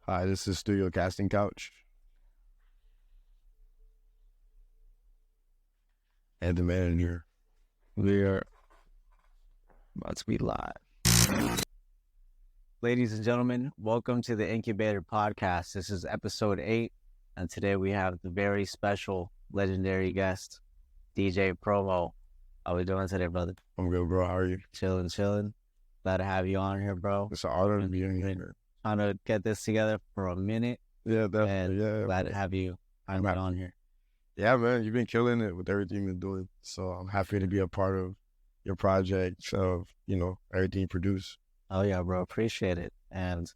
Hi, this is Studio Casting Couch. And the man in here. We are about to be live. Ladies and gentlemen, welcome to the Incubator podcast. This is episode 8, and today we have the very special, legendary guest, DJ Promo. How we doing today, brother? I'm good, bro. How are you? Chilling. Glad to have you on here, bro. It's an honor to be in here. Trying to get this together for a minute. Yeah, definitely. And glad to have you on here. Yeah, man, you've been killing it with everything you've been doing. So I'm happy to be a part of your project, of, everything you produce. Oh, yeah, bro. Appreciate it. And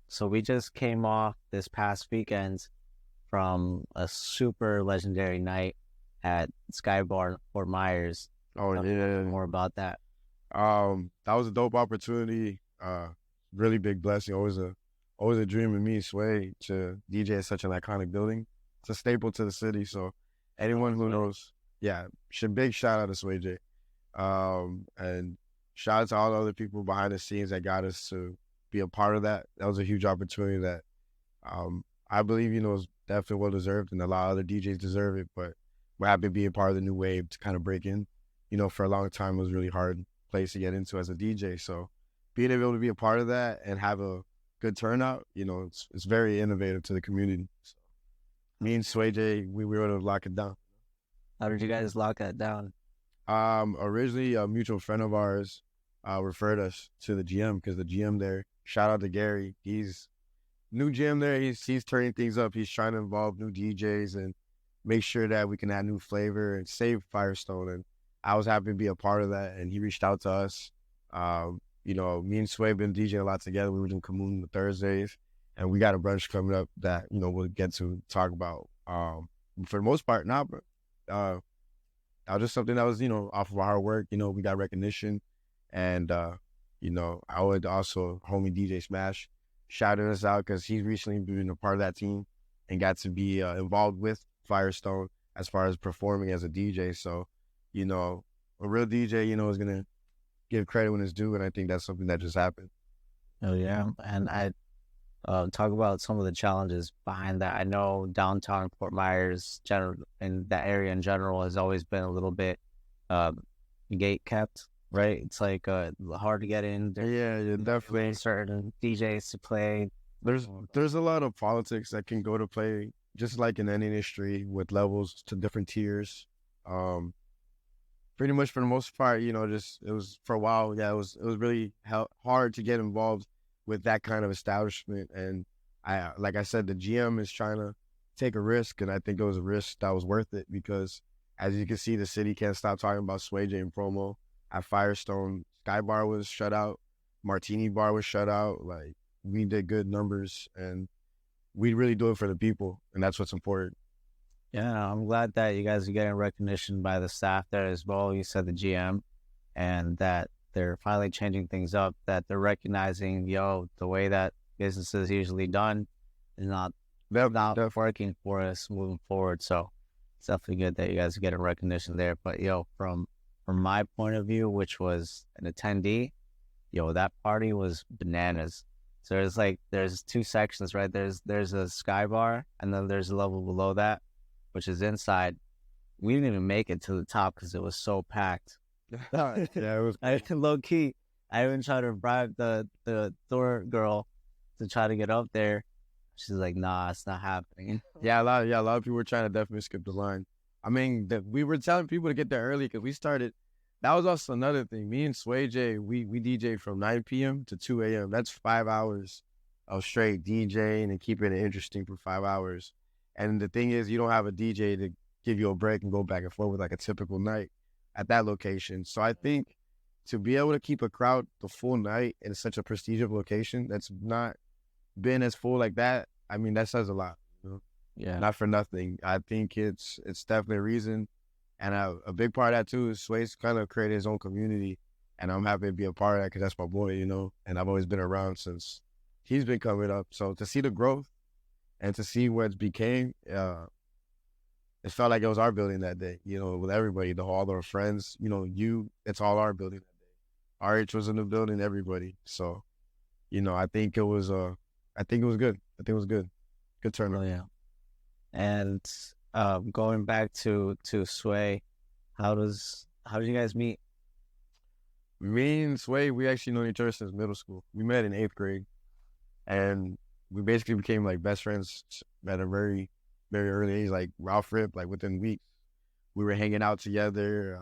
so we just came off this past weekend from a super legendary night at Sky Bar in Fort Myers. Oh, yeah. More about that. That was a dope opportunity. Really big blessing. Always a dream of me and Sway to DJ at such an iconic building. It's a staple to the city. So anyone who knows, big shout out to Sway J. And shout out to all the other people behind the scenes that got us to be a part of that. That was a huge opportunity that I believe, is definitely well deserved, and a lot of other DJs deserve it. But we're happy to be a part of the new wave to kind of break in. For a long time, it was a really hard place to get into as a DJ. So being able to be a part of that and have a good turnout, it's very innovative to the community. So me and Sway J, we were able to lock it down. How did you guys lock that down? Originally, a mutual friend of ours referred us to the GM, because the GM there, shout out to Gary, he's new GM there. He's turning things up. He's trying to involve new DJs and make sure that we can add new flavor and save Firestone. And I was happy to be a part of that. And he reached out to us. Me and Sway have been DJing a lot together. We were doing Kamoon Thursdays, and we got a brunch coming up that, we'll get to talk about. For the most part, not, but that was just something that was, off of our hard work. We got recognition. And, I would also, homie DJ Smash, shouting us out because he's recently been a part of that team and got to be involved with Firestone as far as performing as a DJ. So, a real DJ, is going to give credit when it's due. And I think that's something that just happened. Oh, yeah. And I talk about some of the challenges behind that. I know downtown Fort Myers, and that area in general, has always been a little bit gate kept, right? It's like hard to get in. Yeah, definitely. Certain DJs to play. There's a lot of politics that can go to play, just like in any industry, with levels to different tiers. Pretty much for the most part, it was for a while. Yeah, it was really hard to get involved with that kind of establishment. And like I said, the GM is trying to take a risk, and I think it was a risk that was worth it, because as you can see, the city can't stop talking about Sway J and Promo. At Firestone, Sky Bar was shut out, Martini Bar was shut out. Like, we did good numbers, and we really do it for the people, and that's what's important. Yeah, I'm glad that you guys are getting recognition by the staff there as well. You said the GM, and that they're finally changing things up, that they're recognizing, the way that business is usually done is not working for us moving forward. So it's definitely good that you guys are getting recognition there. But, from my point of view, which was an attendee, that party was bananas. So there's two sections, right? There's a Sky Bar, and then there's a level below that, which is inside. We didn't even make it to the top because it was so packed. Yeah, it was low key. I even tried to bribe the door girl to try to get up there. She's like, "Nah, it's not happening." Yeah, a lot of people were trying to definitely skip the line. I mean, we were telling people to get there early because we started. That was also another thing. Me and Sway J, we DJ from 9 p.m. to 2 a.m. That's 5 hours of straight DJing and keeping it interesting for 5 hours. And the thing is, you don't have a DJ to give you a break and go back and forth with like a typical night at that location. So I think to be able to keep a crowd the full night in such a prestigious location that's not been as full like that, I mean, that says a lot. Yeah. Not for nothing. I think it's definitely a reason. And a big part of that too is Sway's kind of created his own community. And I'm happy to be a part of that because that's my boy, and I've always been around since he's been coming up. So to see the growth and to see what it became, it felt like it was our building that day, with everybody, all our friends, it's all our building that day. RH was in the building, everybody. So, I think it was a I think it was good. I think it was good. Good turnout. Oh yeah. And going back to Sway, how did you guys meet? Me and Sway, we actually known each other since middle school. We met in 8th grade, and we basically became like best friends at a very, very early age. Like Ralph Rip, like within weeks, we were hanging out together,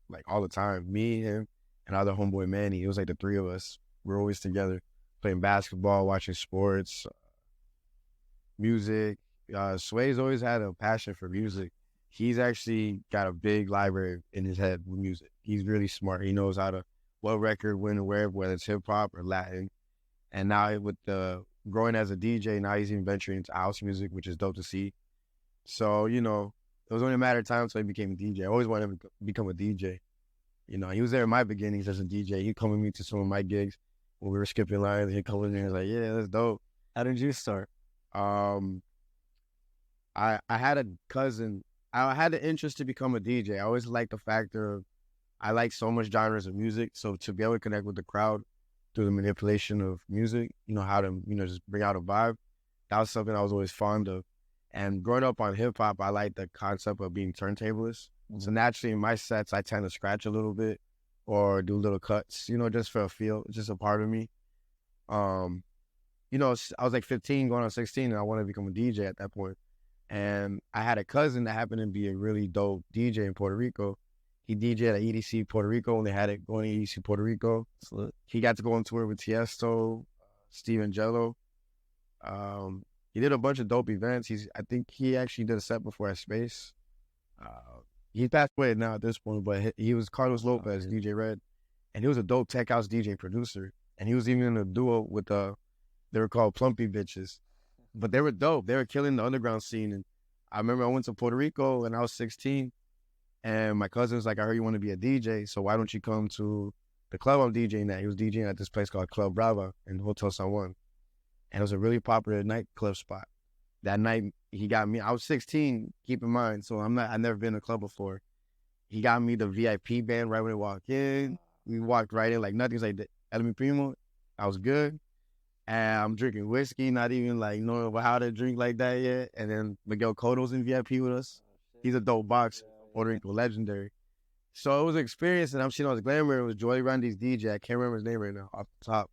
like all the time. Me, him, and other homeboy Manny. It was like the three of us. We were always together, playing basketball, watching sports, music. Sway's always had a passion for music. He's actually got a big library in his head with music. He's really smart. He knows how to what record when and where, whether it's hip hop or Latin. And now with the growing as a DJ, now he's even venturing into house music, which is dope to see. So, it was only a matter of time until he became a DJ. I always wanted him to become a DJ. He was there in my beginnings as a DJ. He'd come with me to some of my gigs when we were skipping lines. He'd come with me and was like, yeah, that's dope. How did you start? Um, I had a cousin. I had the interest to become a DJ. I always liked the factor of I like so much genres of music. So to be able to connect with the crowd through the manipulation of music, how to, just bring out a vibe, that was something I was always fond of. And growing up on hip hop, I like the concept of being turntablist. So naturally in my sets, I tend to scratch a little bit or do little cuts, just for a feel. It's just a part of me. Um, I was like 15 going on 16 and I wanted to become a DJ at that point. And I had a cousin that happened to be a really dope DJ in Puerto Rico. He DJed at EDC Puerto Rico when they had it going to EDC Puerto Rico. He got to go on tour with Tiesto, Steve Angelo. He did a bunch of dope events. I think he actually did a set before at Space. He passed away now at this point, but he was Carlos Lopez, DJ Red. And he was a dope tech house DJ producer. And he was even in a duo with, they were called Plumpy Bitches. But they were dope. They were killing the underground scene. And I remember I went to Puerto Rico when I was 16. And my cousin was like, I heard you want to be a DJ, so why don't you come to the club I'm DJing at? He was DJing at this place called Club Brava in Hotel San Juan. And it was a really popular nightclub spot. That night, he got me. I was 16, keep in mind, so I've never been in a club before. He got me the VIP band right when I walked in. We walked right in like nothing's like El Mi Primo. I was good. And I'm drinking whiskey, not even like knowing how to drink like that yet. And then Miguel Cotto's in VIP with us. He's a dope boxer, Puerto Rico legendary. So it was an experience, and I'm seeing all the glamour. It was Joey Randy's DJ. I can't remember his name right now off the top.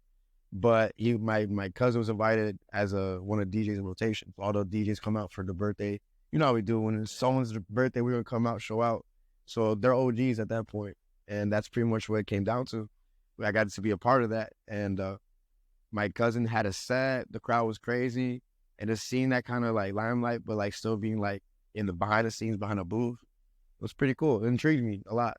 But my cousin was invited as one of the DJs in rotation. So all the DJs come out for the birthday. You know how we do when it's someone's birthday, we're gonna come out, show out. So they're OGs at that point, and that's pretty much what it came down to. I got to be a part of that, and my cousin had a set. The crowd was crazy, and just seeing that kind of like limelight, but like still being like in the behind the scenes, behind a booth, it was pretty cool. It intrigued me a lot.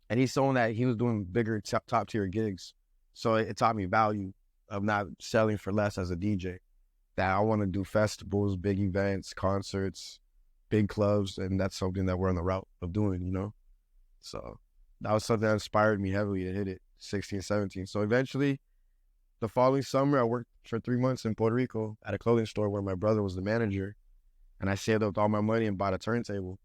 And he's showing that he was doing bigger top tier gigs. So it taught me value of not selling for less as a DJ. That I want to do festivals, big events, concerts, big clubs, and that's something that we're on the route of doing, So that was something that inspired me heavily to hit it, 16, 17. So eventually, the following summer, I worked for 3 months in Puerto Rico at a clothing store where my brother was the manager, and I saved up all my money and bought a turntable.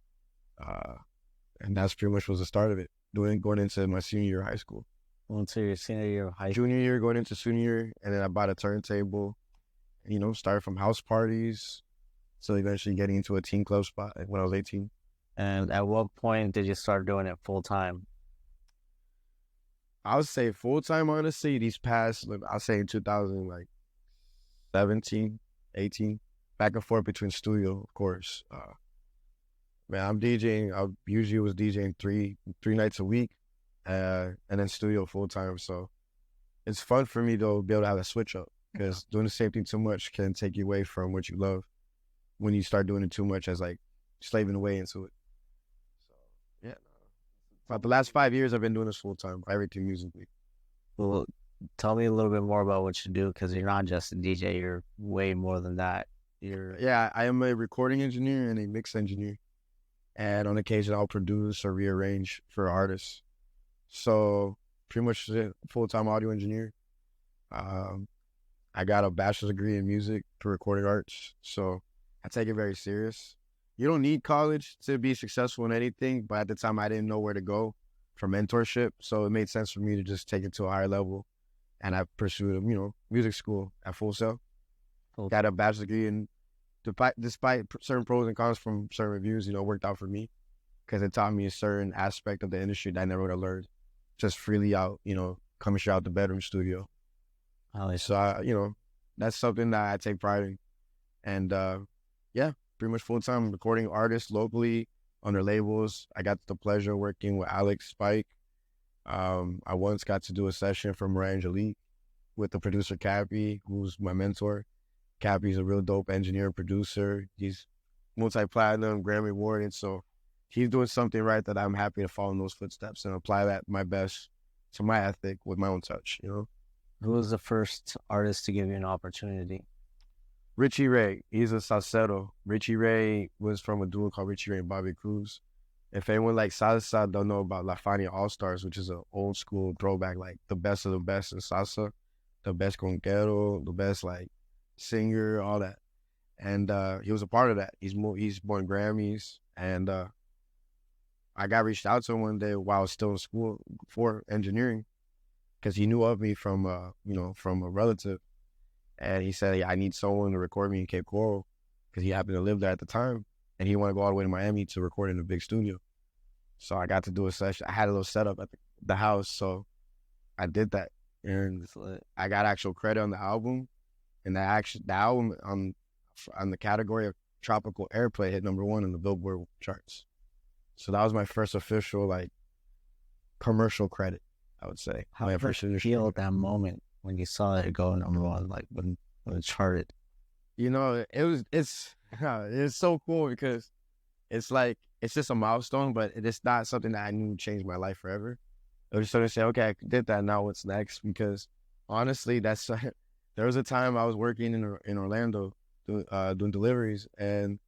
And that's pretty much was the start of it, going into my senior year of high school. Into your senior year of high school? Junior year, going into senior year, and then I bought a turntable, started from house parties, so eventually getting into a teen club spot when I was 18. And at what point did you start doing it full time? I would say full time, honestly, these past, I'll say in 2017, 18, back and forth between studio, of course. Man, I'm DJing. I usually was DJing three nights a week, and then studio full time. So it's fun for me to be able to have a switch up, because doing the same thing too much can take you away from what you love when you start doing it too much as like slaving away into it. So yeah, about the last 5 years I've been doing this full time, everything musically. Well, tell me a little bit more about what you do, because you're not just a DJ, you're way more than that. Yeah, I am a recording engineer and a mix engineer. And on occasion, I'll produce or rearrange for artists. So pretty much a full-time audio engineer. I got a bachelor's degree in music for recording arts. So I take it very serious. You don't need college to be successful in anything, but at the time I didn't know where to go for mentorship. So it made sense for me to just take it to a higher level and I pursued, music school at Full Sail. Cool. Got a bachelor's degree, and despite certain pros and cons from certain reviews, it worked out for me because it taught me a certain aspect of the industry that I never would have learned just freely out, coming straight out the bedroom studio. So, that's something that I take pride in. And, yeah, pretty much full-time recording artists locally on their labels. I got the pleasure of working with Alex Spike. I once got to do a session for Mariah Angelique with the producer Cappy, who's my mentor. Cappy's a real dope engineer and producer. He's multi-platinum, Grammy awarded, so he's doing something right that I'm happy to follow in those footsteps and apply that my best to my ethic with my own touch, Who was the first artist to give you an opportunity? Richie Ray, he's a salsero. Richie Ray was from a duo called Richie Ray and Bobby Cruz. If anyone like salsa don't know about La Fania All-Stars, which is an old school throwback, like the best of the best in salsa, the best conquero, the best like singer, all that. And he was a part of that. He's won Grammys, and I got reached out to him one day while I was still in school for engineering because he knew of me from from a relative. And he said, I need someone to record me in Cape Coral because he happened to live there at the time. And he wanted to go all the way to Miami to record in a big studio. So I got to do a session. I had a little setup at the house. So I did that. And I got actual credit on the album. And the album on the category of tropical airplay hit #1 in the Billboard charts. So that was my first official, like, commercial credit, I would say. How did you feel at that moment when you saw it go #1, like when it charted? It's so cool because it's like, it's just a milestone, but it's not something that I knew would change my life forever. I was just sort of say, okay, I did that, now what's next? Because honestly, there was a time I was working in Orlando doing deliveries, and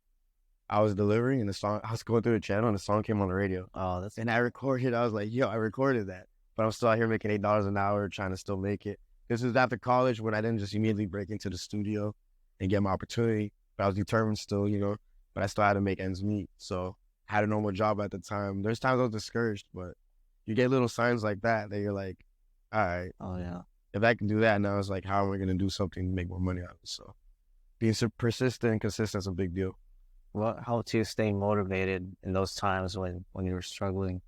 I was delivering, and I was going through the channel, and the song came on the radio. And I recorded. I was like, I recorded that, but I'm still out here making $8 an hour, trying to still make it. This was after college when I didn't just immediately break into the studio and get my opportunity, but I was determined still, but I still had to make ends meet. So I had a normal job at the time. There's times I was discouraged, but you get little signs like that you're like, all right. Oh, yeah. If I can do that, now it's like, how am I going to do something to make more money out of it? So being persistent and consistent is a big deal. What helped you stay motivated in those times when you were struggling?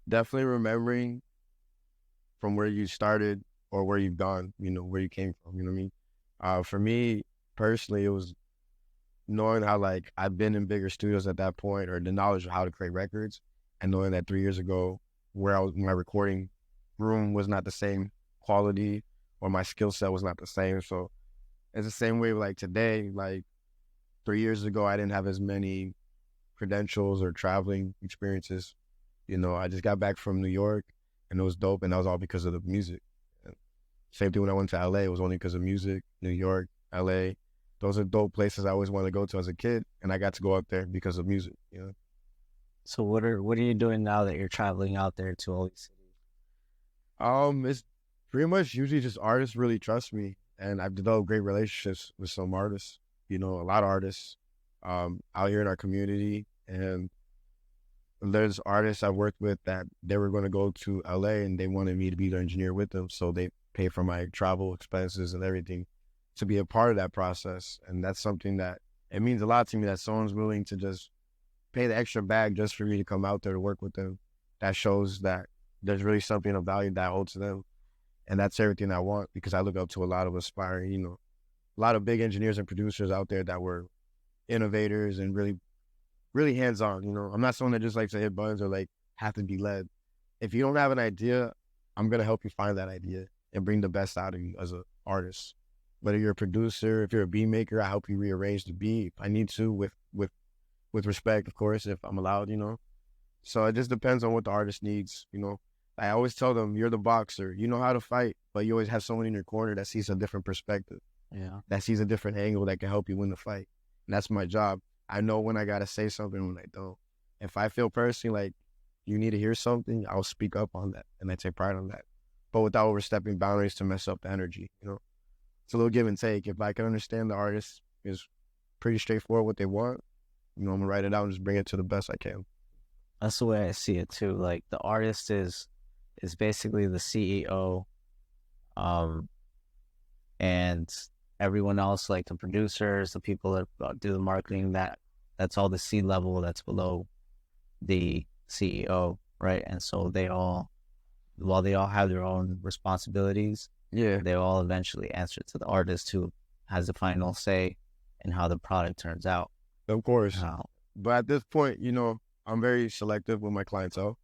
Definitely remembering from where you started or where you've gone, where you came from, you know what I mean? For me, personally, it was knowing how, like, I've been in bigger studios at that point, or the knowledge of how to create records, and knowing that 3 years ago, my recording room was not the same quality, or my skill set was not the same. So it's the same way, like, today, like, 3 years ago, I didn't have as many credentials or traveling experiences. I just got back from New York, and it was dope, and that was all because of the music. Same thing when I went to LA, it was only because of music. New York, LA, those are dope places I always wanted to go to as a kid, and I got to go out there because of music. So what are you doing now that you're traveling out there to all these cities? It's pretty much usually just artists really trust me, and I've developed great relationships with some artists. A lot of artists out here in our community, and there's artists I've worked with that they were going to go to LA and they wanted me to be their engineer with them, so they pay for my travel expenses and everything to be a part of that process. And that's something that it means a lot to me, that someone's willing to just pay the extra bag just for me to come out there to work with them. That shows that there's really something of value that I owe to them, and that's everything I want, because I look up to a lot of aspiring, a lot of big engineers and producers out there that were innovators and really, really hands-on. I'm not someone that just likes to hit buttons or like have to be led. If you don't have an idea, I'm going to help you find that idea and bring the best out of you as an artist. Whether you're a producer, if you're a beat maker, I help you rearrange the beat if I need to, with respect, of course, if I'm allowed, So it just depends on what the artist needs, I always tell them, you're the boxer, you know how to fight, but you always have someone in your corner that sees a different perspective. Yeah. That sees a different angle that can help you win the fight. And that's my job. I know when I got to say something, when I don't. If I feel personally like you need to hear something, I'll speak up on that, and I take pride on that. But without overstepping boundaries to mess up the energy, It's a little give and take. If I can understand the artist is pretty straightforward what they want, I'm going to write it out and just bring it to the best I can. That's the way I see it too. Like, the artist is basically the CEO Um, and everyone else, like the producers, the people that do the marketing, that's all the C level that's below the CEO, right? And so they all, while they all have their own responsibilities, Yeah, they all eventually answer to the artist who has the final say in how the product turns out. of course. Uh, But at this point, I'm very selective with my clientele.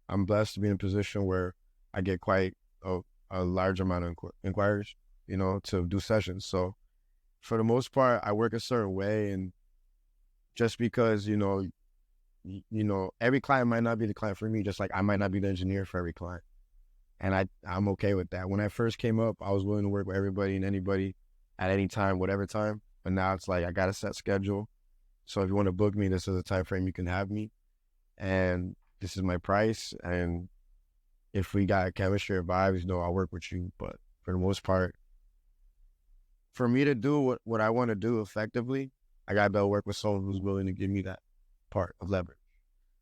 I'm blessed to be in a position where I get quite a large amount of inquiries, to do sessions. So for the most part, I work a certain way, and just because every client might not be the client for me, just like I might not be the engineer for every client, and I'm okay with that. When I first came up, I was willing to work with everybody and anybody at any time, whatever time. But now it's like I got a set schedule. So if you want to book me, this is the time frame you can have me, and this is my price. And if we got chemistry or vibes, I'll work with you. But for the most part, for me to do what I want to do effectively, I got to be able to work with someone who's willing to give me that part of leverage.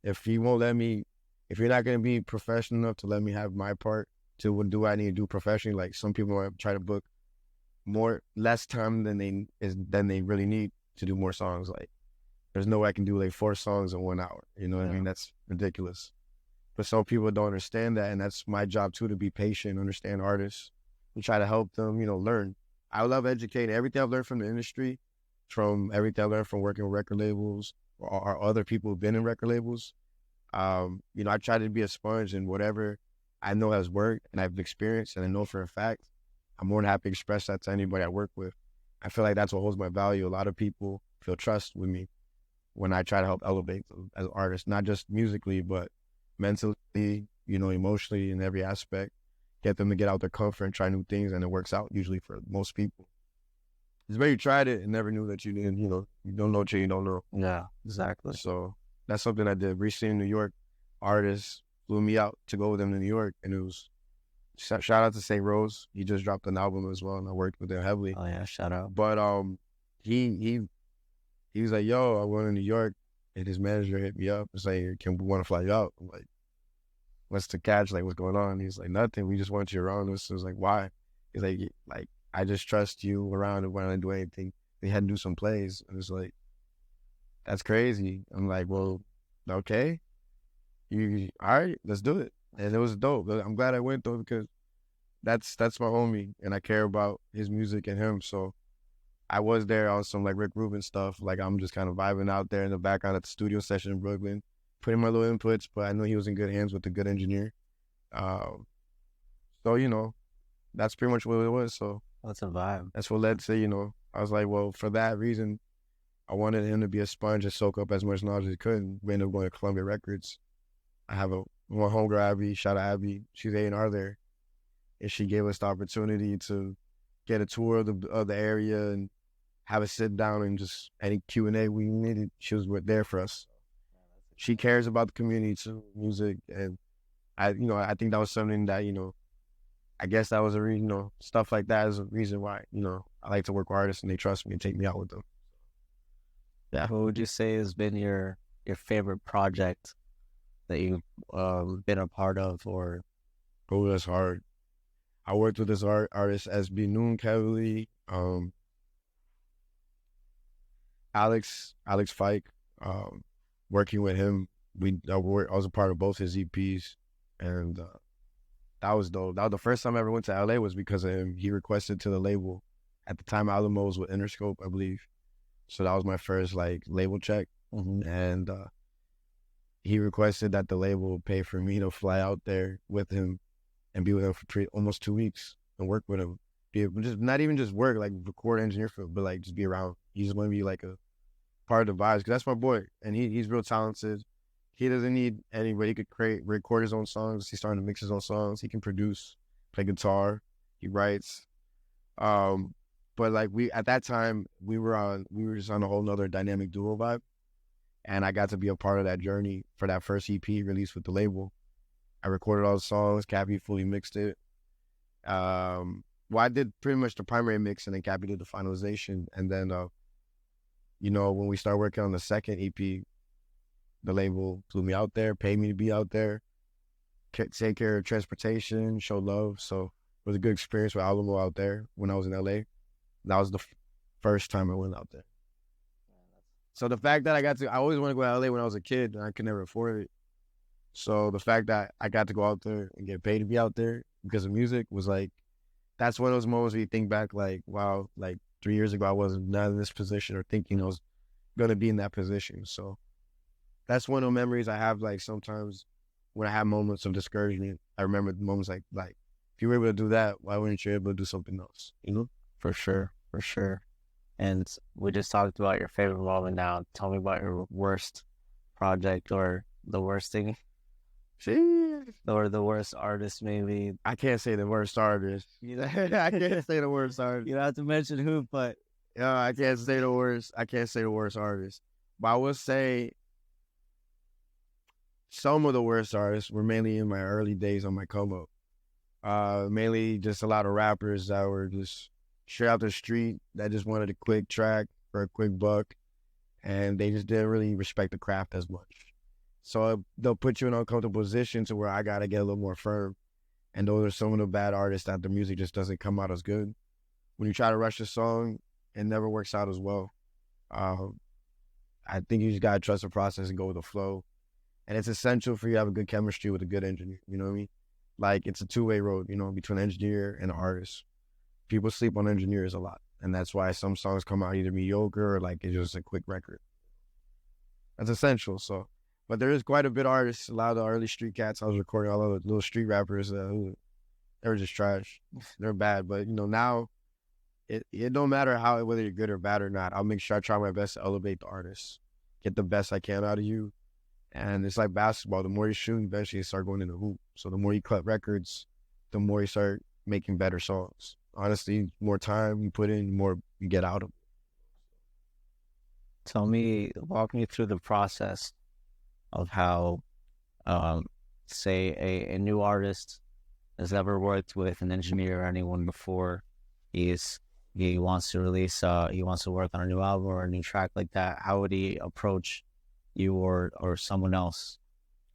If you won't let me, if you're not going to be professional enough to let me have my part to what do I need to do professionally, like some people might try to book less time than they really need to do more songs. Like there's no way I can do like 4 songs in 1 hour. You know what I mean? That's ridiculous. But some people don't understand that, and that's my job too, to be patient, understand artists, and try to help them, learn. I love educating. Everything I've learned from the industry, from everything I learned from working with record labels or other people who've been in record labels, I try to be a sponge, and whatever I know has worked and I've experienced and I know for a fact, I'm more than happy to express that to anybody I work with. I feel like that's what holds my value. A lot of people feel trust with me when I try to help elevate them as artists, not just musically, but mentally, emotionally, in every aspect. Get them to get out their comfort and try new things, and it works out usually for most people. It's where you tried it and never knew that you didn't, you don't know what you don't know. Yeah, exactly. So that's something I did. Recently in New York, artists flew me out to go with them to New York, and it was shout out to St. Rose. He just dropped an album as well, and I worked with him heavily. Oh yeah, shout out. But he was like, "Yo, I went to New York," and his manager hit me up and saying, "Can we want to fly you out?" I'm like, "What's the catch? Like, what's going on?" He's like, "Nothing. We just want you around us." I was like, "Why?" He's like I just trust you around, and when I do anything, they had to do some plays, and it's like, that's crazy. I'm like, well, okay, you all right? Let's do it. And it was dope. I'm glad I went though, because that's my homie, and I care about his music and him. So I was there on some like Rick Rubin stuff. Like I'm just kind of vibing out there in the background at the studio session in Brooklyn, putting my little inputs. But I know he was in good hands with a good engineer. So that's pretty much what it was. So That's a vibe. that's what led to I was like, well, for that reason, I wanted him to be a sponge and soak up as much knowledge as he could. And we ended up going to Columbia Records. I have one homegirl, Abby. Shout out Abby. She's A&R there, and she gave us the opportunity to get a tour of the area and have a sit down and just any Q&A we needed. She was there for us. She cares about the community too, music, and I think that was something that I guess that was a reason. Stuff like that is a reason why I like to work with artists and they trust me and take me out with them. Yeah. What would you say has been your favorite project that you've been a part of? Or Oh, that's hard. I worked with this artist SB Noon heavily. Alex Fike. Working with him, I was a part of both his EPs, and that was dope. That was the first time I ever went to LA was because of him. He requested to the label. At the time, Alamo was with Interscope, I believe. So that was my first like label check, and he requested that the label pay for me to fly out there with him and be with him for almost 2 weeks and work with him. Just not even just work, like record, engineer for, but like just be around. He just want to be like a part of the vibes, because that's my boy, and he's real talented. He doesn't need anybody. He could record his own songs. He's starting to mix his own songs. He can produce, play guitar. He writes. But like at that time, we were just on a whole nother dynamic duo vibe. And I got to be a part of that journey for that first EP released with the label. I recorded all the songs. Cappy fully mixed it. Well, I did pretty much the primary mix, and then Cappy did the finalization. And then, when we started working on the second EP, the label flew me out there, paid me to be out there, take care of transportation, show love. So was a good experience with Alamo out there when I was in LA. That was the first time I went out there. So the fact that I always wanted to go to LA when I was a kid, and I could never afford it. So the fact that I got to go out there and get paid to be out there because of music was like, that's one of those moments where you think back like, wow, like 3 years ago, I wasn't not in this position or thinking I was going to be in that position. So that's one of the memories I have. Like sometimes when I have moments of discouragement, I remember the moments like if you were able to do that, why wouldn't you be able to do something else? You know? For sure, for sure. And we just talked about your favorite moment now. Tell me about your worst project or the worst thing. Or the worst artist, maybe. I can't say the worst artist. I can't say the worst artist. You don't have to mention who, but I can't say the worst. I can't say the worst artist. But I will say some of the worst artists were mainly in my early days on my come up. Mainly just a lot of rappers that were just straight out the street that just wanted a quick track for a quick buck, and they just didn't really respect the craft as much. So they'll put you in an uncomfortable position to where I got to get a little more firm. And those are some of the bad artists that the music just doesn't come out as good. When you try to rush a song, it never works out as well. I think you just got to trust the process and go with the flow. And it's essential for you to have a good chemistry with a good engineer. You know what I mean? Like it's a two-way road, you know, between an engineer and an artist. People sleep on engineers a lot. And that's why some songs come out either mediocre or like it's just a quick record. That's essential. So. But there is quite a bit of artists, a lot of the early street cats. I was recording all of the little street rappers. They were just trash. They're bad. But, you know, now it don't matter whether you're good or bad or not. I'll make sure I try my best to elevate the artist, get the best I can out of you. And it's like basketball. The more you shoot, eventually you start going in the hoop. So the more you cut records, the more you start making better songs. Honestly, more time you put in, the more you get out of it. Walk me through the process of how, say, a new artist has never worked with an engineer or anyone before. He wants to release, he wants to work on a new album or a new track like that. How would he approach you or someone else?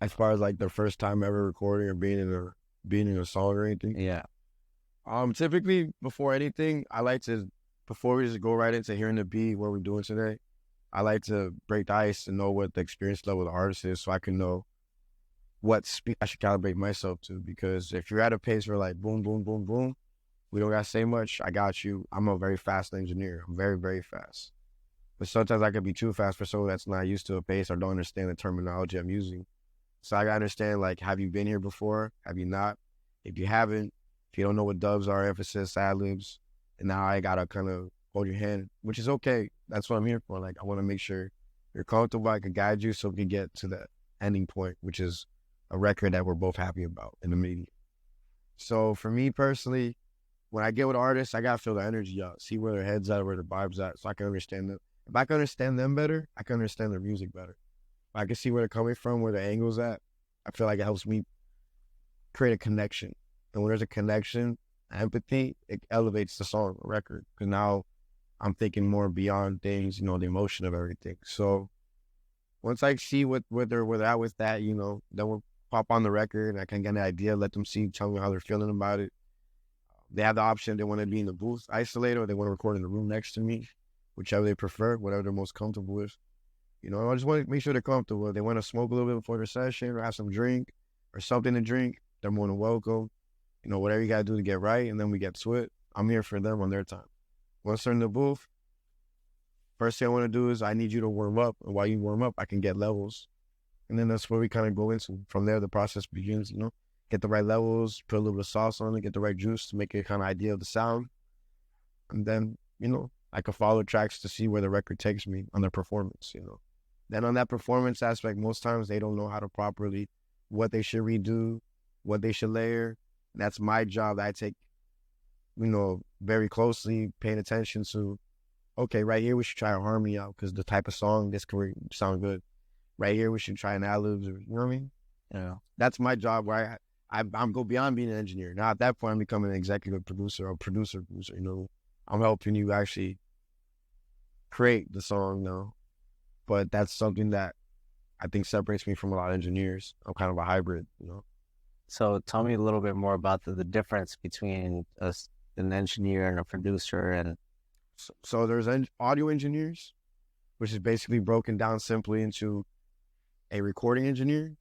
As far as like the first time ever recording or being in a song or anything? Yeah. Typically before anything, before we just go right into hearing the beat, what we're doing today, I like to break the ice and know what the experience level of the artist is so I can know what speed I should calibrate myself to. Because if you're at a pace where like boom, boom, boom, boom, we don't got to say much, I got you. I'm a very fast engineer. I'm very, very fast. But sometimes I could be too fast for someone that's not used to a pace or don't understand the terminology I'm using. So I got to understand, like, have you been here before? Have you not? If you haven't, if you don't know what dubs are, emphasis, ad-libs, and now I got to kind of hold your hand, which is okay. That's what I'm here for. Like, I want to make sure you're comfortable. I can guide you so we can get to the ending point, which is a record that we're both happy about in the media. So for me personally, when I get with artists, I got to feel the energy out, see where their head's at, where their vibe's at, so I can understand them. If I can understand them better, I can understand their music better. If I can see where they're coming from, where the angle's at, I feel like it helps me create a connection. And when there's a connection, empathy, it elevates the song, the record. Because now I'm thinking more beyond things, you know, the emotion of everything. So once I see where they're at with that, you know, then we'll pop on the record and I can get an idea, let them tell me how they're feeling about it. They have the option, they want to be in the booth isolated or they want to record in the room next to me, whichever they prefer, whatever they're most comfortable with. You know, I just want to make sure they're comfortable. If they want to smoke a little bit before their session or have some drink or something to drink, they're more than welcome. You know, whatever you got to do to get right, and then we get to it. I'm here for them on their time. Once they're in the booth, first thing I want to do is I need you to warm up. And while you warm up, I can get levels. And then that's where we kind of go into. From there, the process begins, you know. Get the right levels, put a little bit of sauce on it, get the right juice to make it kind of idea of the sound. And then, you know, I can follow tracks to see where the record takes me on their performance, you know. Then on that performance aspect, most times they don't know how to properly, what they should redo, what they should layer. That's my job that I take, you know, very closely, paying attention to, okay, right here we should try a harmony out because the type of song, this could sound good. Right here we should try an ad-libs, you know what I mean? Yeah. That's my job where I'm go beyond being an engineer. Now at that point, I'm becoming an executive producer or producer, you know. I'm helping you actually create the song now. But that's something that I think separates me from a lot of engineers. I'm kind of a hybrid, you know. So tell me a little bit more about the difference between an engineer and a producer. And So there's audio engineers, which is basically broken down simply into a recording engineer,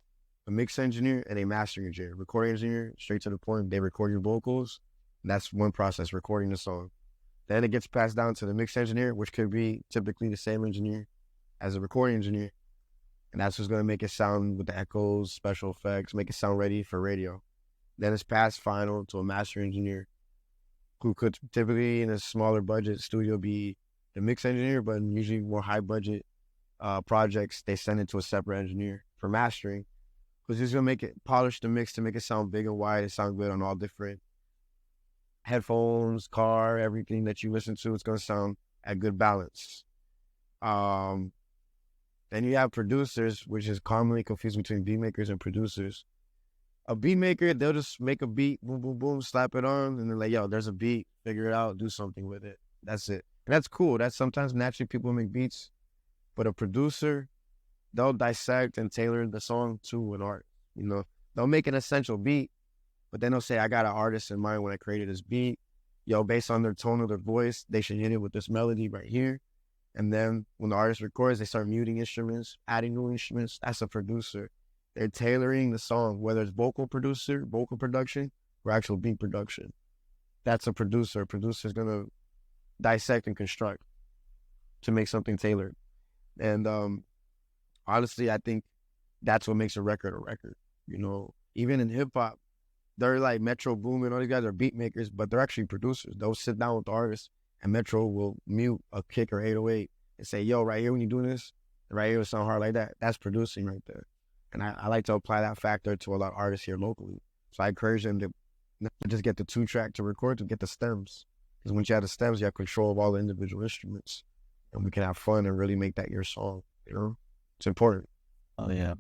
a mix engineer, and a mastering engineer. Recording engineer, straight to the point, they record your vocals. That's one process, recording the song. Then it gets passed down to the mix engineer, which could be typically the same engineer as a recording engineer. And that's what's going to make it sound with the echoes, special effects, make it sound ready for radio. Then it's passed final to a master engineer, who could typically in a smaller budget studio be the mix engineer, but usually more high budget projects, they send it to a separate engineer for mastering, because he's going to make it, polish the mix to make it sound big and wide and sound good on all different headphones, car, everything that you listen to. It's going to sound at good balance. Then you have producers, which is commonly confused between beat makers and producers. A beat maker, they'll just make a beat, boom, boom, boom, slap it on, and they're like, yo, there's a beat, figure it out, do something with it. That's it. And that's cool. That's sometimes naturally people make beats, but a producer, they'll dissect and tailor the song to an art. You know, they'll make an essential beat, but then they'll say, I got an artist in mind when I created this beat. Yo, based on their tone of their voice, they should hit it with this melody right here. And then when the artist records, they start muting instruments, adding new instruments. That's a producer. They're tailoring the song, whether it's vocal production, or actual beat production. That's a producer. A producer is going to dissect and construct to make something tailored. And honestly, I think that's what makes a record. You know, even in hip hop, they're like Metro Boomin, all these guys are beat makers, but they're actually producers. They'll sit down with the artist, and Metro will mute a kick or 808 and say, yo, right here when you're doing this, right here will sound hard like that. That's producing right there. And I like to apply that factor to a lot of artists here locally. So I encourage them to not just get the 2-track to record, to get the stems. Because once you have the stems, you have control of all the individual instruments. And we can have fun and really make that your song, you know? It's important. Oh, yeah.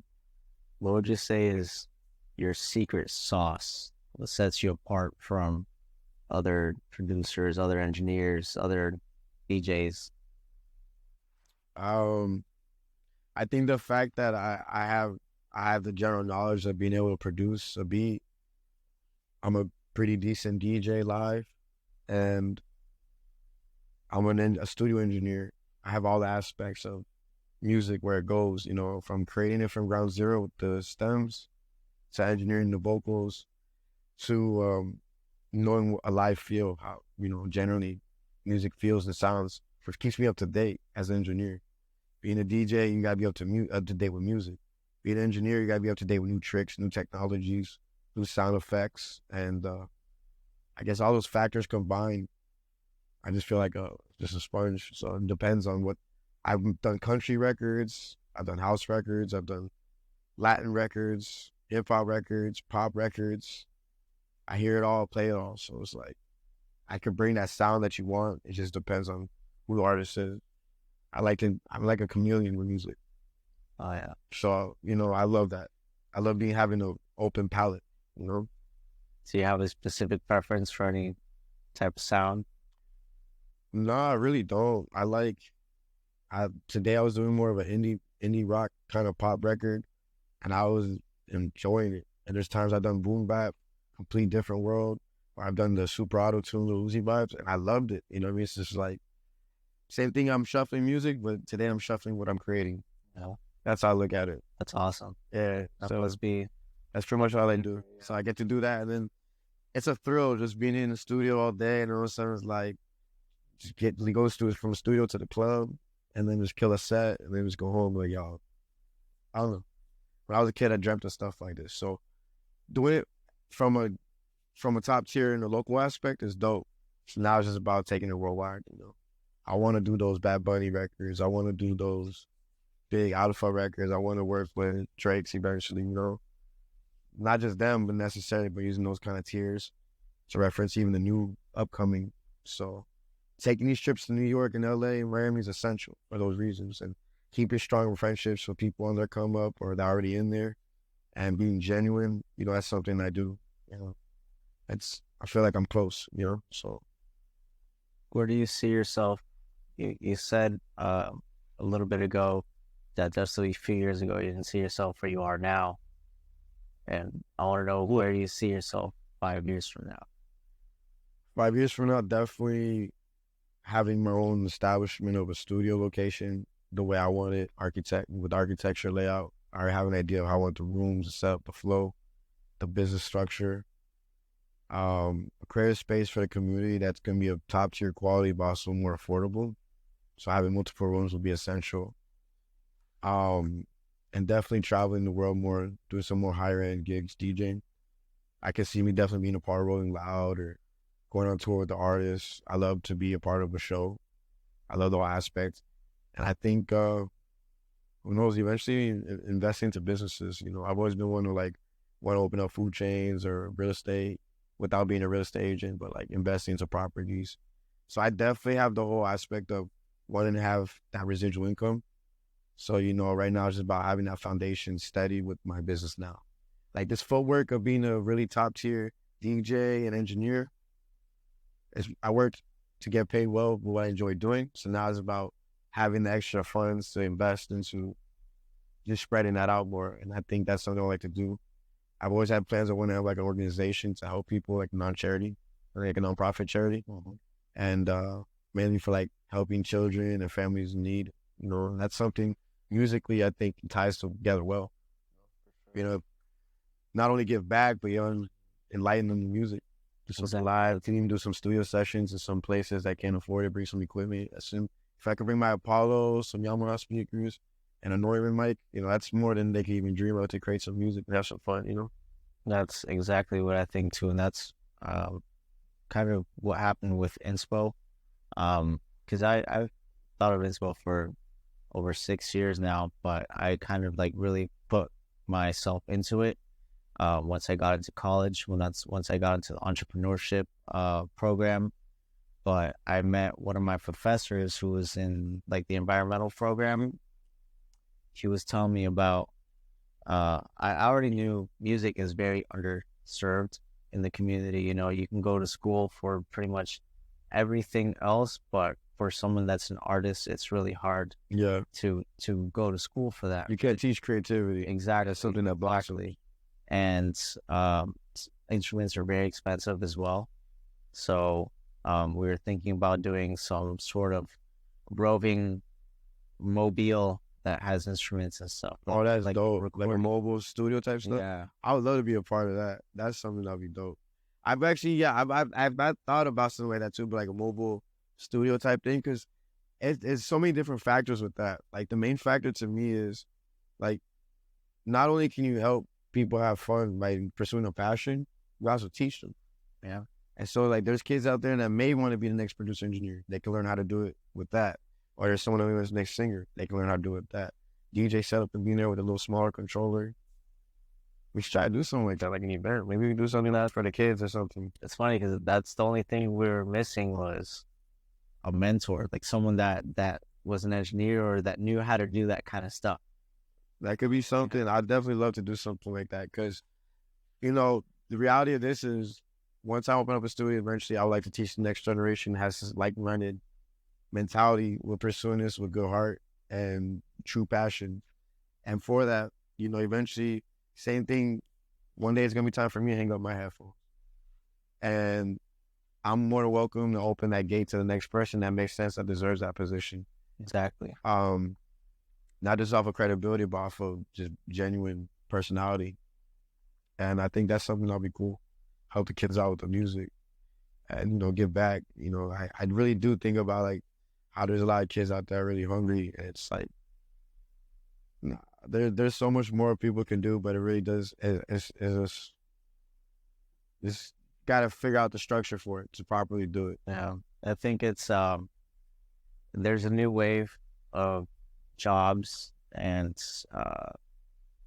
What would you say is your secret sauce? What sets you apart from other producers, other engineers, other DJs? I think the fact that I have the general knowledge of being able to produce a beat. I'm a pretty decent DJ live, and I'm a studio engineer. I have all the aspects of music where it goes, you know, from creating it from ground zero with the stems to engineering the vocals to knowing a live feel, how, you know, generally music feels and sounds, which keeps me up to date as an engineer. Being a DJ, you gotta be up to date with music. Being an engineer, you gotta be up to date with new tricks, new technologies, new sound effects, and I guess all those factors combined, I just feel like just a sponge. So it depends on what I've done. Country records, I've done house records, I've done Latin records, hip hop records, pop records. I hear it all, play it all. So it's like I could bring that sound that you want. It just depends on who the artist is. I'm like a chameleon with music. Oh, yeah. So, you know, I love that. I love having an open palette, you know? Do you have a specific preference for any type of sound? No, I really don't. Today I was doing more of an indie rock kind of pop record, and I was enjoying it. And there's times I've done boom bap, complete different world, or I've done the super auto tune, Lil Uzi vibes, and I loved it. You know what I mean? It's just like, same thing, I'm shuffling music, but today I'm shuffling what I'm creating. Yeah. That's how I look at it. That's awesome. Yeah. That So must be. that's pretty much all I do. So I get to do that, and then it's a thrill just being in the studio all day, and all of a sudden it's like, from the studio to the club, and then just kill a set, and then just go home like, y'all, I don't know. When I was a kid, I dreamt of stuff like this. So doing it from a top tier in the local aspect is dope. So now it's just about taking it worldwide, you know. I want to do those Bad Bunny records. I want to do those big Alpha records. I want to work with Drake's eventually, you know. Not just them, but necessarily, but using those kind of tiers to reference even the new upcoming. So taking these trips to New York and LA and Miami is essential for those reasons, and keeping strong friendships with people on their come up or they're already in there, and being genuine, you know, that's something I do. You know, I feel like I'm close, you know. So Where do you see yourself? You said a little bit ago that just a few years ago you didn't see yourself where you are now. And I want to know, where do you see yourself 5 years from now? 5 years from now, definitely having my own establishment of a studio location the way I want it, with architecture layout. I already have an idea of how I want the rooms, the setup, the flow, the business structure. A creative space for the community that's going to be of top tier quality, but also more affordable. So having multiple rooms will be essential. And definitely traveling the world more, doing some more higher end gigs, DJing. I can see me definitely being a part of Rolling Loud or going on tour with the artists. I love to be a part of a show. I love the whole aspect. And I think, who knows, eventually investing into businesses. You know, I've always been one to want to open up food chains or real estate without being a real estate agent, but like investing into properties. So I definitely have the whole aspect of wanting to have that residual income. So, you know, right now it's just about having that foundation steady with my business now. Like this footwork of being a really top tier DJ and engineer, I worked to get paid well with what I enjoy doing. So now it's about having the extra funds to invest into just spreading that out more. And I think that's something I like to do. I've always had plans. I want to have like an organization to help people, like non-charity or like a nonprofit charity. Mm-hmm. And mainly for like helping children and families in need. You know, that's something musically I think ties together well. You know, not only give back, but enlighten them with music. Do something live. Can even do some studio sessions in some places that can't afford it. Bring some equipment. If I could bring my Apollo, some Yamaha speakers, and a Neumann mic, you know, that's more than they can even dream of to create some music and have some fun, you know? That's exactly what I think too. And that's kind of what happened with NSPO. Because I've thought of NSPO for over 6 years now, but I kind of like really put myself into it once I got into college, once I got into the entrepreneurship program. But I met one of my professors who was in like the environmental program. He was telling me about, I already knew music is very underserved in the community. You know, you can go to school for pretty much everything else, but for someone that's an artist, it's really hard to go to school for that. You can't teach creativity. Exactly. That's something that blocks me. And instruments are very expensive as well. So we were thinking about doing some sort of roving mobile that has instruments and stuff. Oh, that's like dope. Like a mobile studio type stuff? Yeah. I would love to be a part of that. That's something that'd be dope. I've actually, I've thought about something like that too, but like a mobile studio type thing, because it's so many different factors with that. Like the main factor to me is like, not only can you help people have fun by pursuing a passion, you also teach them. Yeah. And so like there's kids out there that may want to be the next producer engineer. They can learn how to do it with that. Or there's someone who's the next singer. They can learn how to do it with that. DJ setup and being there with a little smaller controller. We should try to do something like that, like an event. Maybe we can do something like that for the kids or something. It's funny because that's the only thing we were missing was a mentor, like someone that was an engineer or that knew how to do that kind of stuff. That could be something. I'd definitely love to do something like that because, you know, the reality of this is once I open up a studio, eventually I would like to teach the next generation has this like-minded mentality with pursuing this with good heart and true passion. And for that, you know, eventually, same thing, one day it's going to be time for me to hang up my headphones. And I'm more than welcome to open that gate to the next person that makes sense, that deserves that position. Exactly. Not just off of credibility, but off of just genuine personality. And I think that's something that'll be cool. Help the kids out with the music and, you know, give back. You know, I really do think about like how there's a lot of kids out there really hungry. And it's like, nah, there's so much more people can do, but it really does. It's got to figure out the structure for it to properly do it. Yeah. I think it's, there's a new wave of jobs and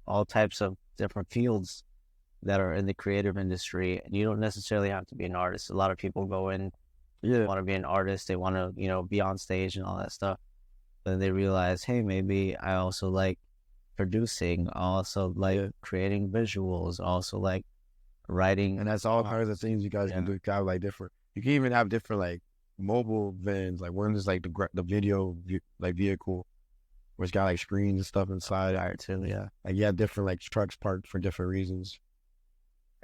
all types of different fields that are in the creative industry, and you don't necessarily have to be an artist. A lot of people go in, want to be an artist, they want to, you know, be on stage and all that stuff. Then they realize, hey, maybe I also like producing, I also like creating visuals, I also like writing. And that's all kinds of things you guys can do. Kind of like different. You can even have different like mobile vans. Like one is like the video like vehicle, where it's got like screens and stuff inside. Too, yeah. Like you have different like trucks parked for different reasons.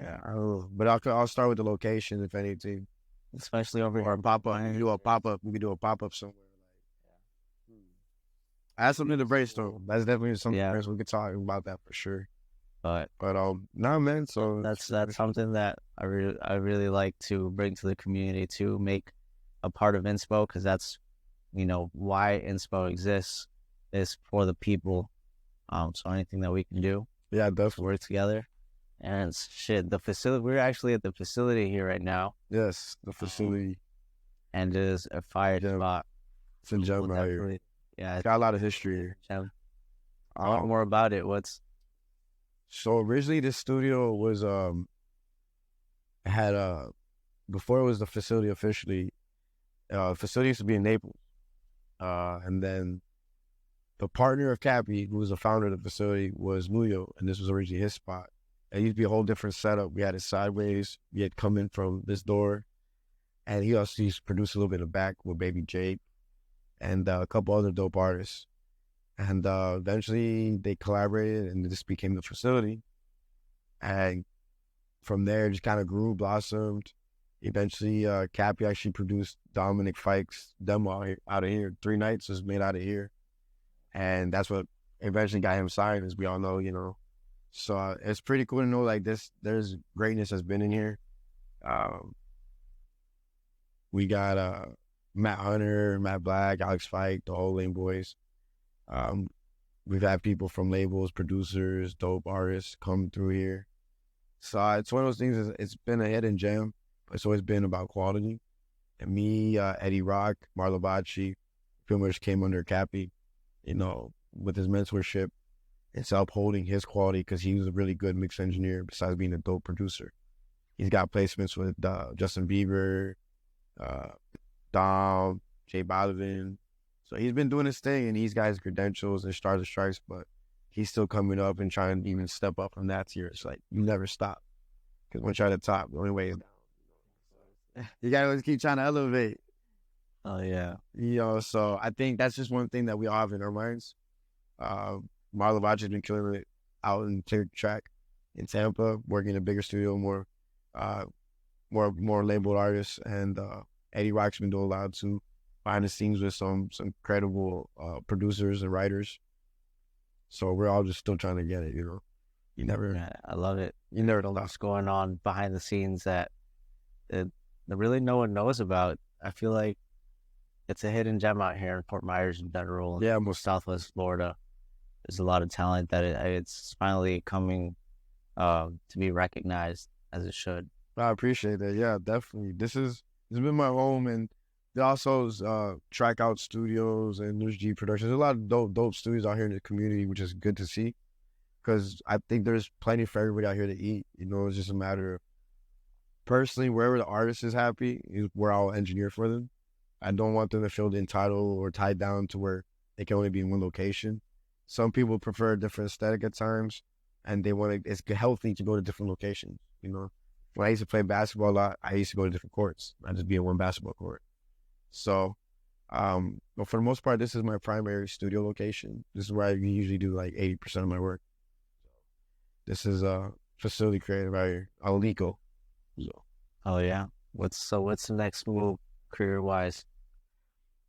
Yeah. But I'll start with the location if anything, Especially over or here. a pop up. You do a pop up. We could do a pop up somewhere. I have something to brainstorm. That's definitely something Yeah. else we could talk about that for sure. But Nah, man. So that's something that I really like to bring to the community, to make a part of Inspo, because that's, you know, why Inspo exists, is for the people. So anything that we can do yeah, to definitely. work together. And shit, the facility, we're actually at the facility here right now, Yes, the facility. and it is a fire Gem. spot. It's a gem We'll out here. definitely, yeah, It's got a lot of history here. gem. Talk more about it. So originally this studio was had before it was the facility officially, facility used to be in Naples. And then the partner of Cappy, who was the founder of the facility, was Muyo, and this was originally his spot. It used to be a whole different setup. We had it sideways. We had come in from this door, and he also used to produce a little bit of back with Baby Jake and a couple other dope artists. And eventually they collaborated, and this became the facility. And from there, it just kind of grew, blossomed. Eventually, Cappy actually produced Dominic Fike's demo out of here. 3 nights was made out of here. And that's what eventually got him signed, as we all know, you know. So it's pretty cool to know, like, there's greatness has been in here. We got Matt Hunter, Matt Black, Alex Fike, the whole Lane Boys. We've had people from labels, producers, dope artists come through here. So it's one of those things, it's been a hidden gem, but it's always been about quality. And me, Eddie Rock, Marlo Bacci, pretty much came under Cappy, you know, with his mentorship. It's upholding his quality because he was a really good mix engineer besides being a dope producer. He's got placements with Justin Bieber, Dom, J Balvin. So he's been doing his thing, and he's got his credentials and stars and stripes, but he's still coming up and trying to even step up from that tier. It's like, you never stop. Because once you're at the top, the only way is down. You got to keep trying to elevate. Oh, yeah. You know, so I think that's just one thing that we all have in our minds. Marlo Bacci has been killing it out in Clear Track in Tampa, working in a bigger studio, more labeled artists, and Eddie Rock's been doing a lot too, behind the scenes with some credible producers and writers. So we're all just still trying to get it, you know. You never, Yeah, I love it. you never know What's going on behind the scenes that really no one knows about. I feel like it's a hidden gem out here in Fort Myers in general. Yeah, most Southwest Florida. There's a lot of talent that it's finally coming to be recognized as it should. I appreciate that. Yeah, definitely. This has been my home, and there also is Track Out Studios and News G Productions. There's a lot of dope studios out here in the community, which is good to see, because I think there's plenty for everybody out here to eat. You know, it's just a matter of, personally, wherever the artist is happy is where I'll engineer for them. I don't want them to feel entitled or tied down to where they can only be in one location. Some people prefer a different aesthetic at times, and they want to. It's healthy to go to different locations. You know, when I used to play basketball a lot, I used to go to different courts. I just be in one basketball court. So, but for the most part, this is my primary studio location. This is where I usually do like 80% of my work. This is a facility created by Alico. So, Oh yeah. What's the next move career wise?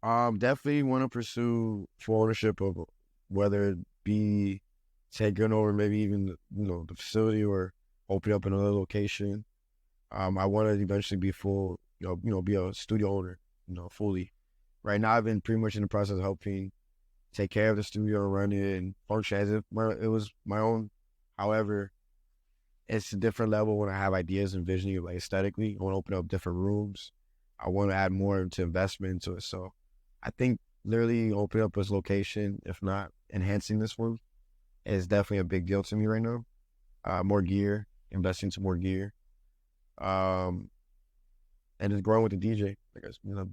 definitely want to pursue full ownership of whether it be taking over maybe even the facility or open up another location. I want to eventually be full, be a studio owner, fully. Right now, I've been pretty much in the process of helping take care of the studio, run it, and function as if it was my own. However, it's a different level when I have ideas and visioning, like aesthetically. I want to open up different rooms. I want to add more to investment into it. So I think literally opening up this location, if not enhancing this one, is definitely a big deal to me right now. More gear, investing into more gear. And just growing with the DJ. Like,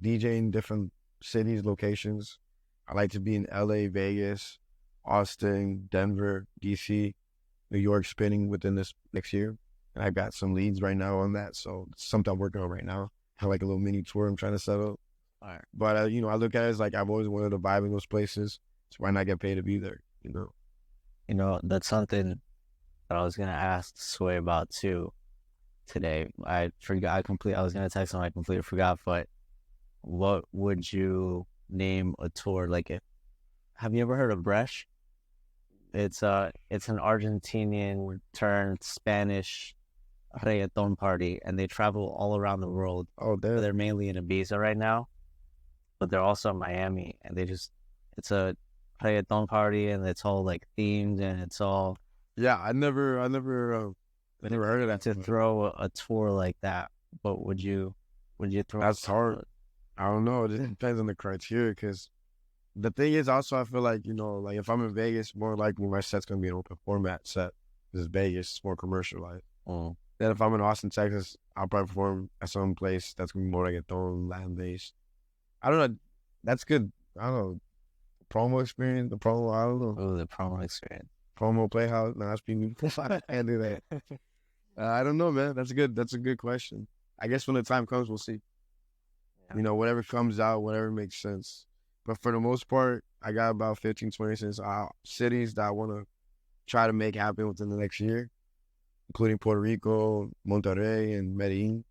DJing different cities, locations. I like to be in LA, Vegas, Austin, Denver, DC, New York, spinning within this next year. And I got some leads right now on that. So it's something I'm working on right now. I have like a little mini tour I'm trying to set up. All right. But, I look at it as like I've always wanted to vibe in those places. So why not get paid to be there, That's something that I was going to ask Sway about too. today? I forgot. I was gonna text him. I completely forgot. But what would you name a tour? Have you ever heard of Bresh? It's an Argentinian turned Spanish reggaeton party, and they travel all around the world. Oh, damn. They're mainly in Ibiza right now, but they're also in Miami, and it's a reggaeton party, and it's all like themed, and it's all. Yeah, I never heard of that. To throw a tour like that, but would you throw? That's hard. I don't know. It just depends on the criteria. Because the thing is, also, I feel like, like if I'm in Vegas, more likely my set's gonna be an open format set. This is Vegas, it's more commercialized. Then if I'm in Austin, Texas, I'll probably perform at some place that's gonna be more reggaeton, land based. I don't know. That's good. I don't know. Promo experience, the promo. I don't know. Oh, the promo experience. Promo playhouse. No, that's pretty. I can't do that. I don't know, man. That's good. That's a good question. I guess when the time comes, we'll see. Yeah. Whatever comes out, whatever makes sense. But for the most part, I got about 15, 20 cities that I want to try to make happen within the next year, including Puerto Rico, Monterrey, and Medellin.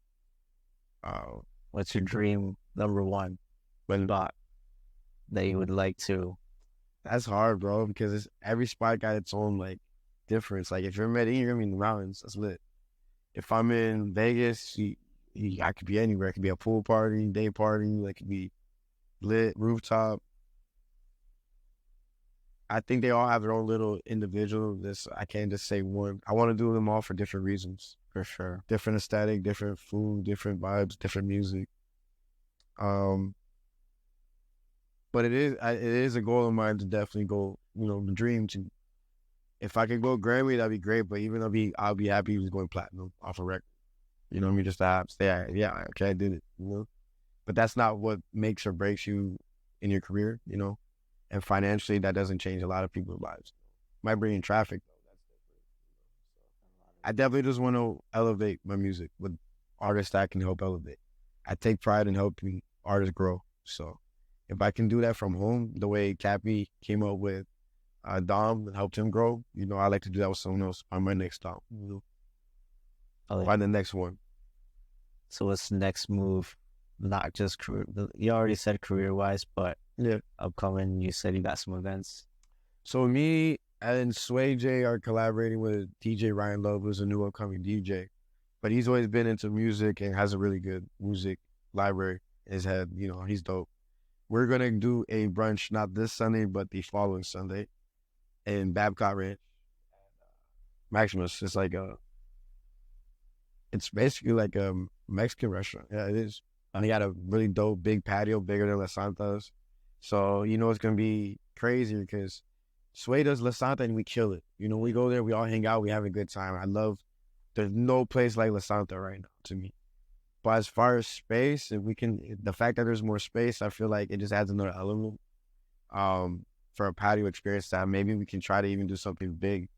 What's your dream number one spot that you would like to? That's hard, bro, because every spot got its own, like, difference. Like, if you're in Medellin, you're going to be in the mountains. That's lit. If I'm in Vegas, I could be anywhere. It could be a pool party, day party. It could be lit, rooftop. I think they all have their own little individual. I can't just say one. I want to do them all for different reasons. For sure. Different aesthetic, different food, different vibes, different music. But it is a goal of mine to definitely go, the dream to, if I could go Grammy, that'd be great. But even I'll be happy with going platinum off a record. You know what I mean? Just to say, yeah, okay, I did it, But that's not what makes or breaks you in your career, And financially, that doesn't change a lot of people's lives. Might bring in traffic, though. That's different. I definitely just want to elevate my music with artists that can help elevate. I take pride in helping artists grow. So if I can do that from home, the way Cappy came up with Dom and helped him grow, I like to do that with someone else on my next Dom. Find the next one. So what's the next move? Not just career. You already said career-wise, but yeah, upcoming, you said you got some events. So me and Sway J are collaborating with DJ Ryan Love, who's a new upcoming DJ. But he's always been into music and has a really good music library in his head. He's dope. We're going to do a brunch, not this Sunday, but the following Sunday in Babcock Ranch. Maximus. It's basically like a Mexican restaurant. Yeah, it is. And he got a really dope big patio, bigger than La Santa's. So, it's going to be crazy because Sway does La Santa and we kill it. We go there, we all hang out, we have a good time. There's no place like La Santa right now to me. But as far as space, the fact that there's more space, I feel like it just adds another element for a patio experience that maybe we can try to even do something big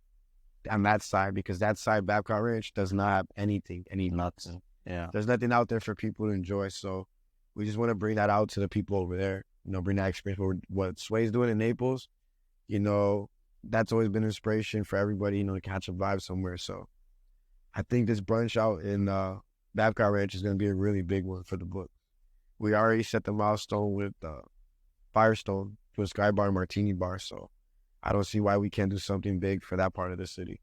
on that side, because that side, Babcock Ranch, does not have anything. Nothing. Yeah. There's nothing out there for people to enjoy. So we just want to bring that out to the people over there, bring that experience. What Sway's doing in Naples, that's always been inspiration for everybody, to catch a vibe somewhere. So I think this brunch out in Babcock Ranch is going to be a really big one for the book. We already set the milestone with Firestone to a Sky Bar and Martini Bar. So I don't see why we can't do something big for that part of the city.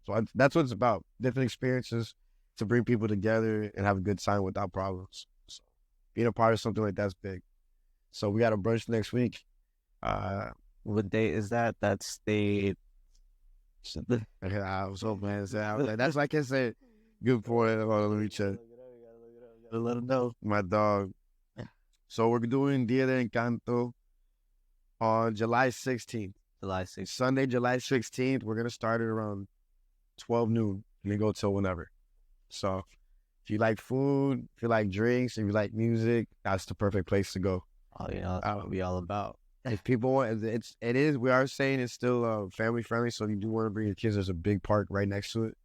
So that's what it's about. Different experiences to bring people together and have a good time without problems. So being a part of something like that's big. So we got a brunch next week. What day is that? That's the... I was hoping, man. That's like I said. Good point. Hold on, let me check. Let him know. My dog. So we're doing Dia de Encanto on July 16th. Sunday, July 16th. We're going to start it around 12 noon and then go till whenever. So if you like food, if you like drinks, if you like music, that's the perfect place to go. Oh, that's what we all about. If people want, we are saying it's still family friendly. So if you do want to bring your kids, there's a big park right next to it.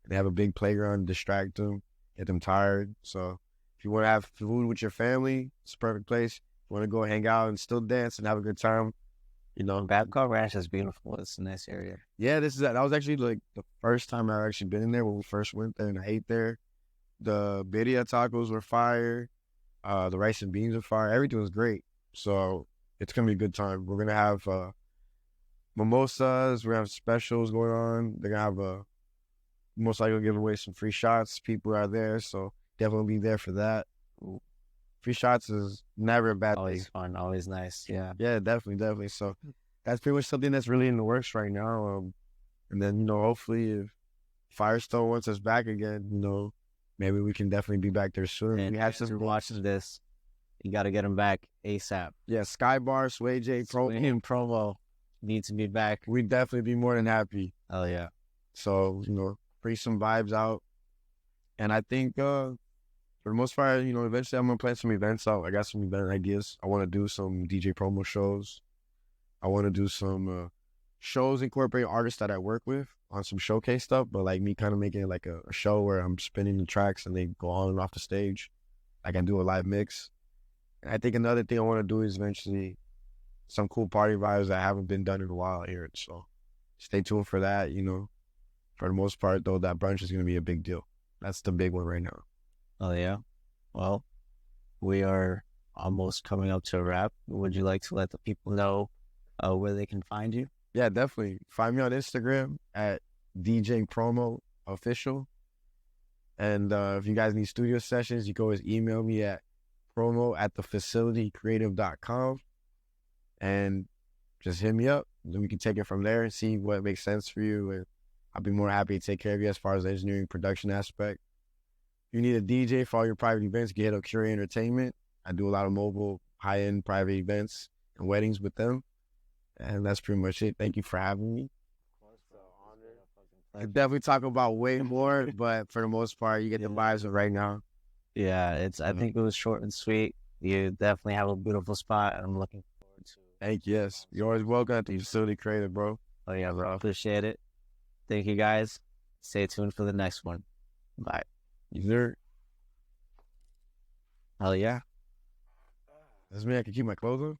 They have a big playground, distract them, get them tired. So if you want to have food with your family, it's a perfect place. If you want to go hang out and still dance and have a good time, Babcock Ranch is beautiful. It's a nice area. Yeah, that was actually like the first time I've actually been in there when we first went there, and I ate there. The birria tacos were fire. The rice and beans were fire. Everything was great. So it's gonna be a good time. We're gonna have mimosas. We're gonna have specials going on. They're gonna have most likely give away some free shots. People are there, so definitely be there for that. Free shots is never a bad Always thing. fun, always nice. Yeah. Yeah, definitely. So that's pretty much something that's really in the works right now. And then, hopefully if Firestone wants us back again, maybe we can definitely be back there soon. And We have if you're some watching this, you got to get them back ASAP. Yeah, Skybar, Sway J, Promo need to be back. we'd definitely be more than happy. Oh yeah. So, bring some vibes out. And I think for the most part, eventually I'm gonna plan some events out. I got some event ideas. I wanna do some DJ promo shows. I wanna do some shows incorporating artists that I work with on some showcase stuff, but like me kind of making it like a show where I'm spinning the tracks and they go on and off the stage. I can do a live mix. And I think another thing I want to do is eventually some cool party vibes that haven't been done in a while here. So stay tuned for that. For the most part, though, that brunch is going to be a big deal. That's the big one right now. Oh yeah. Well, we are almost coming up to a wrap. Would you like to let the people know where they can find you? Yeah, definitely. Find me on Instagram at DJ Promo Official. And if you guys need studio sessions, you can always email me at promo@thefacilitycreative.com and just hit me up. Then we can take it from there and see what makes sense for you. And I'll be more happy to take care of you as far as the engineering production aspect. If you need a DJ for all your private events, get a Curie Entertainment. I do a lot of mobile, high-end private events and weddings with them. And that's pretty much it. Thank you for having me. I definitely talk about way more, but for the most part, you get the vibes of right now. Yeah, I think it was short and sweet. You definitely have a beautiful spot, and I'm looking forward to it. Thank you. Yes. You're always welcome at the Facility Creative, bro. Oh yeah, bro. Appreciate it. Thank you guys. Stay tuned for the next one. Bye. You there? Hell yeah. Does mean I can keep my clothes on?